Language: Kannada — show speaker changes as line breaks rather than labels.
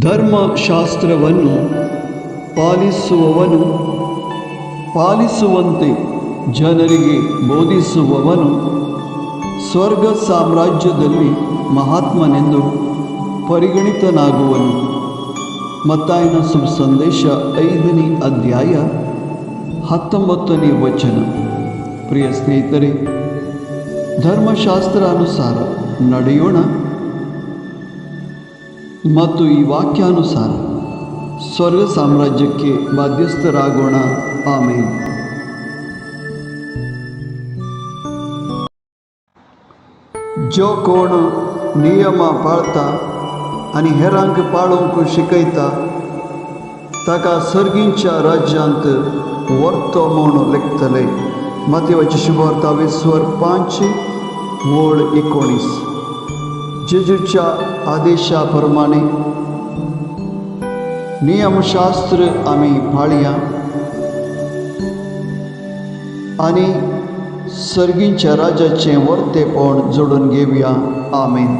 ಧರ್ಮಶಾಸ್ತ್ರವನ್ನು ಪಾಲಿಸುವವನು, ಪಾಲಿಸುವಂತೆ ಜನರಿಗೆ ಬೋಧಿಸುವವನು ಸ್ವರ್ಗ ಸಾಮ್ರಾಜ್ಯದಲ್ಲಿ ಮಹಾತ್ಮನೆಂದು ಪರಿಗಣಿತನಾಗುವನು. ಮತ್ತಾಯನ ಶುಭ ಸಂದೇಶ 5ನೇ ಅಧ್ಯಾಯ 19ನೇ ವಚನ. ಪ್ರಿಯ ಸ್ನೇಹಿತರೆ, ಧರ್ಮಶಾಸ್ತ್ರಾನುಸಾರ ನಡೆಯೋಣ ಮತ್ತು ಈ ವಾಕ್ಯಾನುಸಾರ ಸ್ವರ್ಗ ಸಾಮ್ರಾಜ್ಯಕ್ಕೆ ಬಾಧ್ಯಸ್ಥರಾಗೋಣ. ಆಮೇನ್. जो कोण नियम पाळता आणि हेरांक पाळूंक शिकयता ताका सर्गींच्या राज्यांत वर्तो म्हूण लेखतले. मत्तेवाची शुभवार्ता 20:5-19. जेजूच्या आदेशाप्रमाणे नियमशास्त्र आम्ही पाळया आणि सर्गींच्या राजाचे वर्तेपण जोडून घेऊया. आमेन.